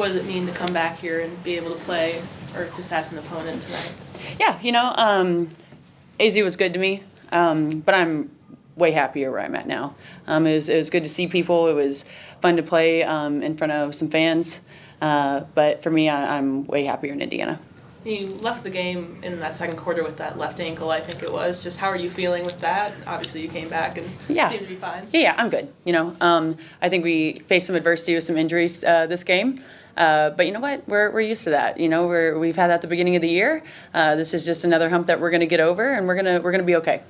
what does it mean to come back here and be able to play or just as an opponent tonight? Yeah, AZ was good to me, but I'm way happier where I'm at now. It was good to see people. It was fun to play in front of some fans. But for me, I'm way happier in Indiana. You left the game in that second quarter with that left ankle, I think it was. Just how are you feeling with that? Obviously, you came back and seemed to be fine. Yeah, I'm good. I think we faced some adversity with some injuries this game. But you know what? We're used to that. We've had that at the beginning of the year. This is just another hump that we're going to get over, and we're gonna be okay.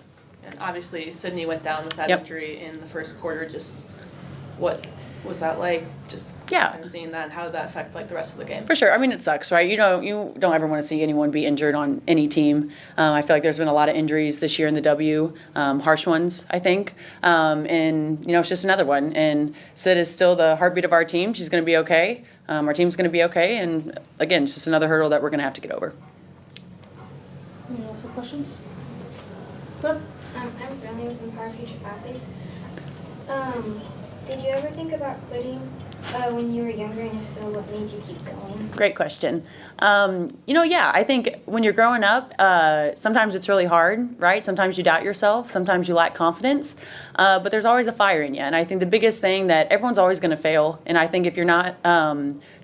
And obviously, Sydney went down with that injury in the first quarter. Just what was that like? Just kind of seeing that. How did that affect the rest of the game? For sure. I mean, it sucks, right? You don't ever want to see anyone be injured on any team. I feel like there's been a lot of injuries this year in the W, harsh ones, I think. And it's just another one. And Sid is still the heartbeat of our team. She's going to be okay. Our team's going to be okay. And again, it's just another hurdle that we're going to have to get over. Any other questions? I'm Brilliant from Power Future Athletes. Did you ever think about quitting when you were younger, and if so, what made you keep going? Great question. I think when you're growing up, sometimes it's really hard, right? Sometimes you doubt yourself. Sometimes you lack confidence. But there's always a fire in you. And I think the biggest thing that everyone's always going to fail. And I think if you're not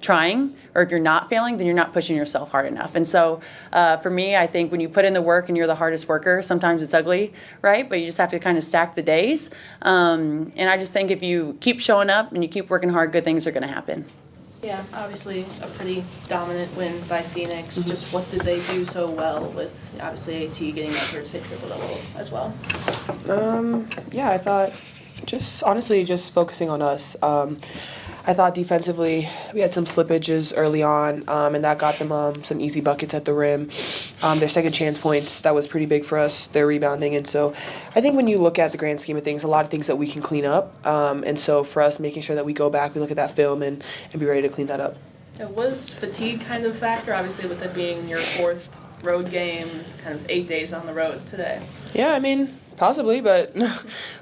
trying or if you're not failing, then you're not pushing yourself hard enough. And so for me, I think when you put in the work and you're the hardest worker, sometimes it's ugly, right? But you just have to kind of stack the days. And I just think if you keep showing up and you keep working hard, good things are going to happen. Yeah, obviously a pretty dominant win by Phoenix. Mm-hmm. Just what did they do so well with, obviously, AT getting that third state triple-double as well? I thought just focusing on us. I thought defensively we had some slippages early on, and that got them some easy buckets at the rim. Their second chance points, that was pretty big for us, their rebounding. And so I think when you look at the grand scheme of things, a lot of things that we can clean up. And so for us, making sure that we go back, we look at that film and be ready to clean that up. It was fatigue kind of a factor, obviously, with it being your fourth road game, kind of 8 days on the road today. Yeah, I mean, possibly, but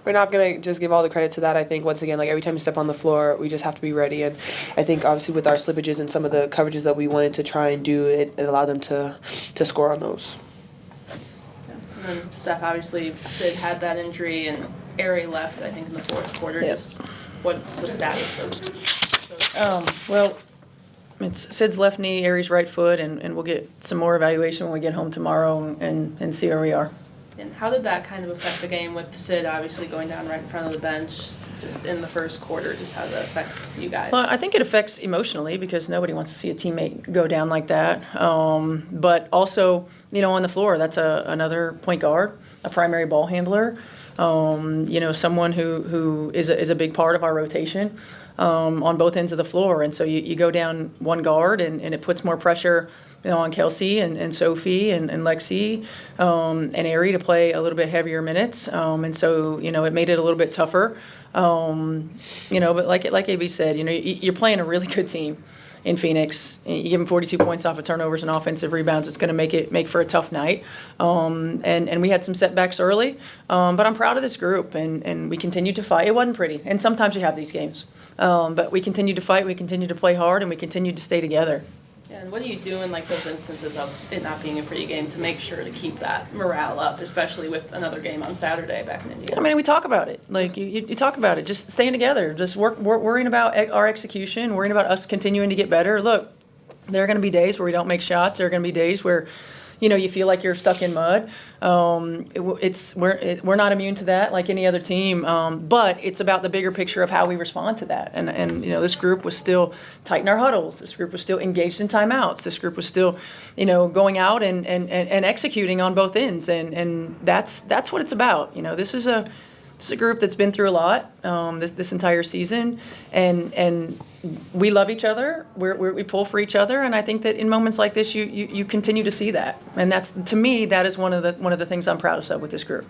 we're not going to just give all the credit to that. I think, once again, every time you step on the floor, we just have to be ready. And I think, obviously, with our slippages and some of the coverages that we wanted to try and do, it allowed them to score on those. Yeah. And then, Steph, obviously, Sid had that injury, and Ari left, I think, in the fourth quarter. Yep. Just what's the status of those? It's Sid's left knee, Ari's right foot, and we'll get some more evaluation when we get home tomorrow and see where we are. And how did that kind of affect the game with Sid obviously going down right in front of the bench just in the first quarter? Just how did that affect you guys? Well, I think it affects emotionally because nobody wants to see a teammate go down like that. But also, on the floor, that's another point guard, a primary ball handler, someone who is a big part of our rotation on both ends of the floor. And so you go down one guard and it puts more pressure on Kelsey and Sophie and Lexi and Ari to play a little bit heavier minutes. And so, it made it a little bit tougher. But like AB said, you're playing a really good team in Phoenix. You give them 42 points off of turnovers and offensive rebounds. It's going to make for a tough night. And we had some setbacks early, but I'm proud of this group, and we continued to fight. It wasn't pretty, and sometimes you have these games. But we continued to fight, we continued to play hard, and we continued to stay together. And what do you do in those instances of it not being a pretty game to make sure to keep that morale up, especially with another game on Saturday back in Indiana? I mean, we talk about it. You talk about it, just staying together, just worrying about our execution, worrying about us continuing to get better. Look, there are going to be days where we don't make shots. There are going to be days where you feel like you're stuck in mud. We're not immune to that like any other team, but it's about the bigger picture of how we respond to that. And this group was still tight in our huddles. This group was still engaged in timeouts. This group was still, going out and executing on both ends. And that's what it's about. This is a group that's been through a lot this entire season, and we love each other. We pull for each other, and I think that in moments like this, you continue to see that, and to me that is one of the things I'm proudest of with this group.